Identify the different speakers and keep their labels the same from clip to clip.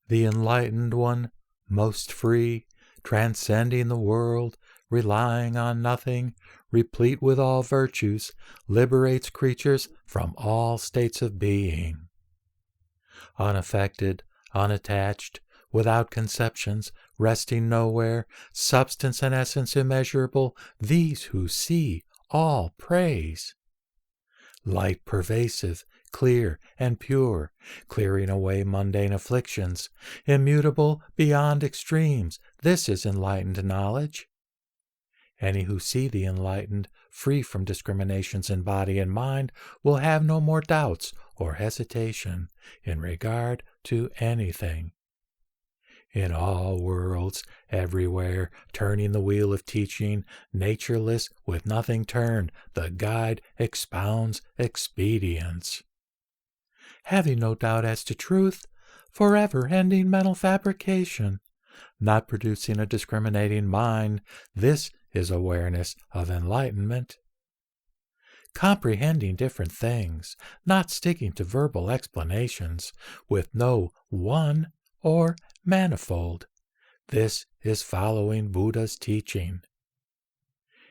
Speaker 1: The enlightened one, most free, transcending the world, relying on nothing, replete with all virtues, liberates creatures from all states of being. Unaffected, unattached, without conceptions, resting nowhere, substance and essence immeasurable, these who see all praise. Light pervasive, clear and pure, clearing away mundane afflictions, immutable beyond extremes, this is enlightened knowledge. Any who see the enlightened, free from discriminations in body and mind, will have no more doubts or hesitation in regard to anything. In all worlds, everywhere, turning the wheel of teaching, natureless, with nothing turned, the guide expounds expedients. Having no doubt as to truth, forever ending mental fabrication, not producing a discriminating mind, this is awareness of enlightenment. Comprehending different things, not sticking to verbal explanations, with no one or manifold. This is following Buddha's teaching.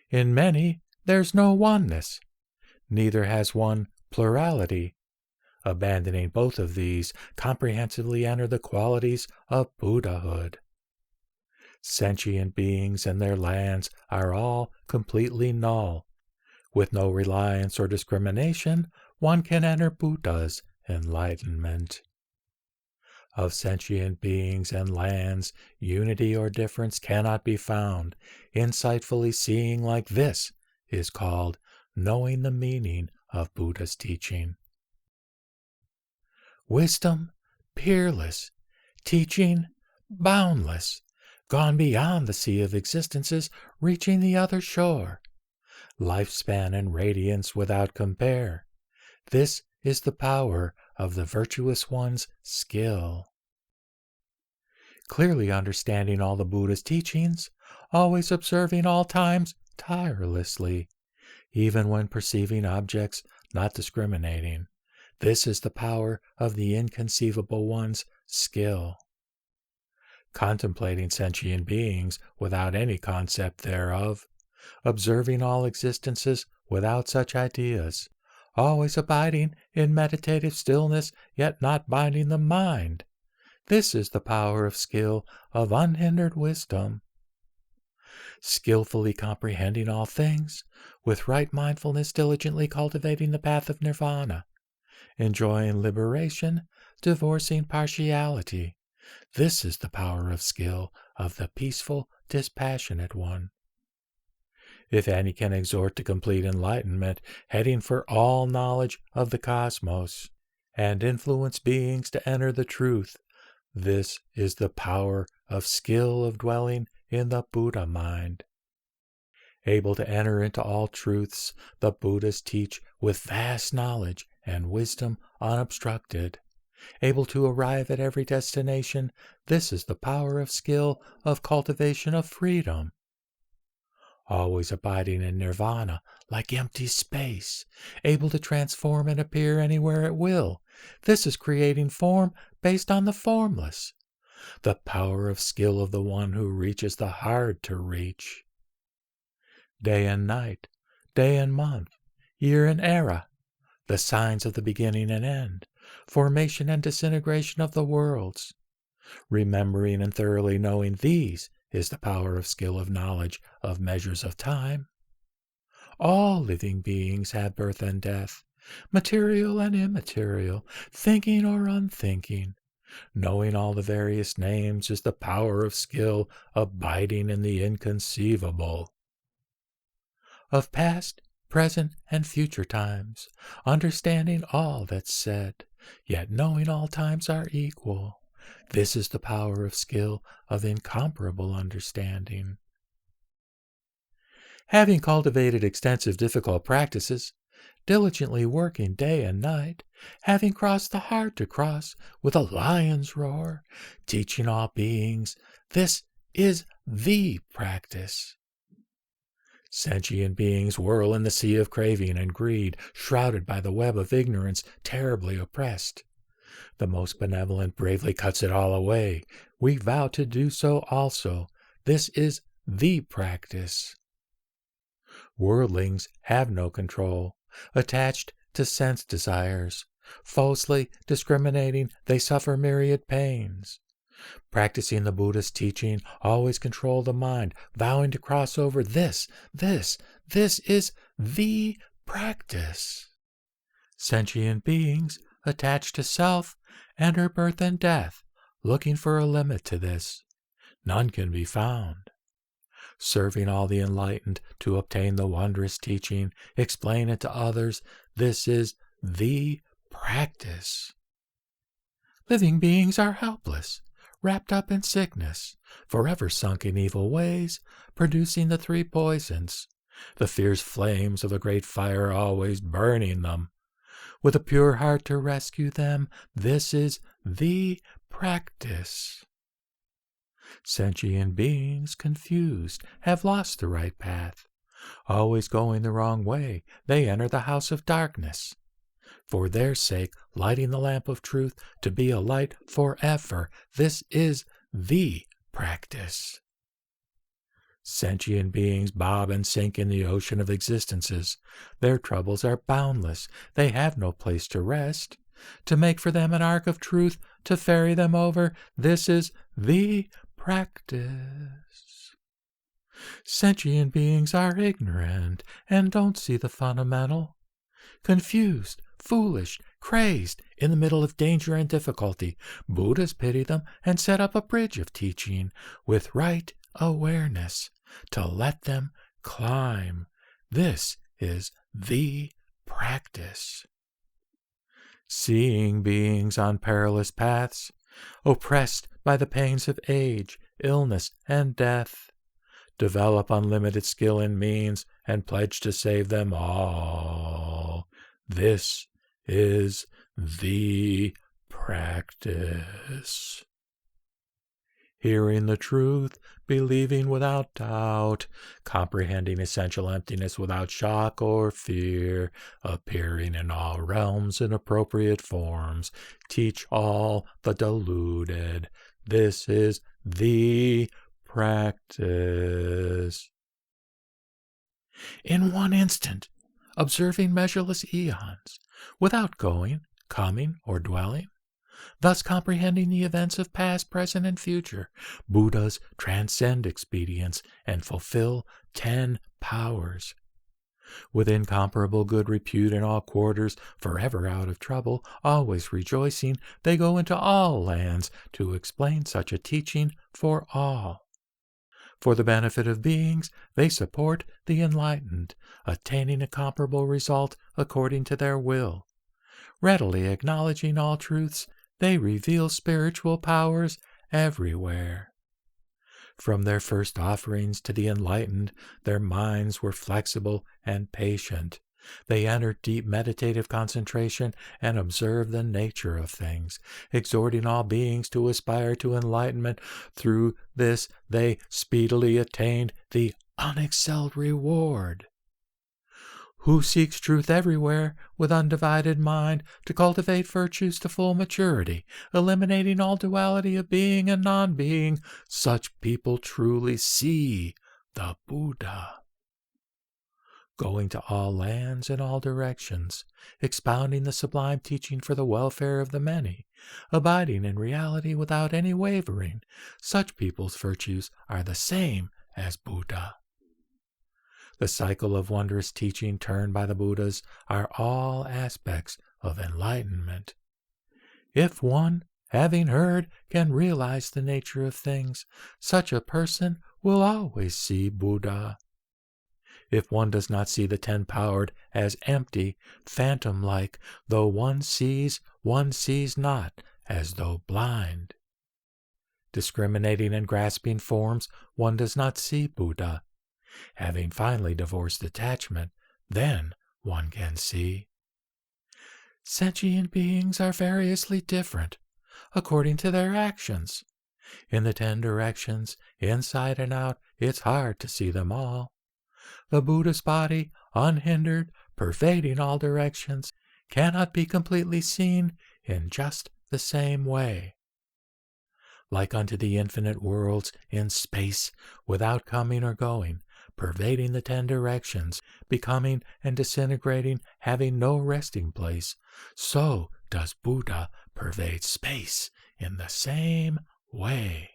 Speaker 1: In many, there's no oneness, neither has one plurality. Abandoning both of these, comprehensively enter the qualities of Buddhahood. Sentient beings and their lands are all completely null. With no reliance or discrimination, one can enter Buddha's enlightenment. Of sentient beings and lands, unity or difference cannot be found. Insightfully seeing like this is called knowing the meaning of Buddha's teaching. Wisdom, peerless, teaching, boundless, gone beyond the sea of existences, reaching the other shore. Lifespan and radiance without compare. This is the power of the virtuous one's skill. Clearly understanding all the Buddha's teachings, always observing all times tirelessly, even when perceiving objects, not discriminating. This is the power of the inconceivable one's skill. Contemplating sentient beings without any concept thereof, observing all existences without such ideas, always abiding in meditative stillness, yet not binding the mind. This is the power of skill, of unhindered wisdom. Skillfully comprehending all things, with right mindfulness diligently cultivating the path of nirvana, enjoying liberation, divorcing partiality. This is the power of skill of the peaceful, dispassionate one. If any can exhort to complete enlightenment, heading for all knowledge of the cosmos, and influence beings to enter the truth, this is the power of skill of dwelling in the Buddha mind. Able to enter into all truths, the Buddhas teach with vast knowledge and wisdom unobstructed. Able to arrive at every destination, this is the power of skill of cultivation of freedom. Always abiding in nirvana like empty space, able to transform and appear anywhere at will. This is creating form based on the formless. The power of skill of the one who reaches the hard to reach. Day and night, day and month, year and era, the signs of the beginning and end, formation and disintegration of the worlds. Remembering and thoroughly knowing these is the power of skill of knowledge of measures of time. All living beings have birth and death, material and immaterial, thinking or unthinking. Knowing all the various names is the power of skill abiding in the inconceivable. Of past, present, and future times, understanding all that's said, yet knowing all times are equal. This is the power of skill of incomparable understanding. Having cultivated extensive difficult practices, diligently working day and night, having crossed the hard to cross with a lion's roar, teaching all beings, this is the practice. Sentient beings whirl in the sea of craving and greed, shrouded by the web of ignorance, terribly oppressed. The most benevolent bravely cuts it all away. We vow to do so also. This is the practice. Worldlings have no control, attached to sense desires. Falsely discriminating, they suffer myriad pains. Practicing the Buddha's teaching, always control the mind, vowing to cross over. This is the practice. Sentient beings attached to self enter birth and death, looking for a limit to this. None can be found. Serving all the enlightened to obtain the wondrous teaching, explain it to others. This is the practice. Living beings are helpless, wrapped up in sickness, forever sunk in evil ways, producing the three poisons, the fierce flames of a great fire always burning them. With a pure heart to rescue them, this is the practice. Sentient beings, confused, have lost the right path. Always going the wrong way, they enter the house of darkness. For their sake, lighting the lamp of truth to be a light forever. This is the practice. Sentient beings bob and sink in the ocean of existences. Their troubles are boundless. They have no place to rest. To make for them an ark of truth, to ferry them over, this is the practice. Sentient beings are ignorant and don't see the fundamental. Confused, foolish, crazed, in the middle of danger and difficulty, Buddhas pity them and set up a bridge of teaching with right awareness to let them climb. This is the practice. Seeing beings on perilous paths, oppressed by the pains of age, illness, and death, develop unlimited skill and means and pledge to save them all. This is the practice. Hearing the truth, believing without doubt, comprehending essential emptiness without shock or fear, appearing in all realms in appropriate forms, teach all the deluded. This is the practice. In one instant, observing measureless eons, without going, coming, or dwelling, thus comprehending the events of past, present, and future, Buddhas transcend expedience and fulfill 10 powers. With incomparable good repute in all quarters, forever out of trouble, always rejoicing, they go into all lands to explain such a teaching for all. For the benefit of beings, they support the enlightened, attaining a comparable result according to their will. Readily acknowledging all truths, they reveal spiritual powers everywhere. From their first offerings to the enlightened, their minds were flexible and patient. They entered deep meditative concentration and observed the nature of things, exhorting all beings to aspire to enlightenment. Through this, they speedily attained the unexcelled reward. Who seeks truth everywhere with undivided mind to cultivate virtues to full maturity, eliminating all duality of being and non-being, such people truly see the Buddha. Going to all lands and all directions, expounding the sublime teaching for the welfare of the many, abiding in reality without any wavering, such people's virtues are the same as Buddha. The cycle of wondrous teaching turned by the Buddhas are all aspects of enlightenment. If one, having heard, can realize the nature of things, such a person will always see Buddha. If one does not see the 10-powered as empty, phantom-like, though one sees not, as though blind. Discriminating and grasping forms, one does not see Buddha. Having finally divorced attachment, then one can see. Sentient beings are variously different, according to their actions. In the 10 directions, inside and out, it's hard to see them all. The Buddha's body, unhindered, pervading all directions, cannot be completely seen in just the same way. Like unto the infinite worlds in space, without coming or going, pervading the 10 directions, becoming and disintegrating, having no resting place, so does Buddha pervade space in the same way.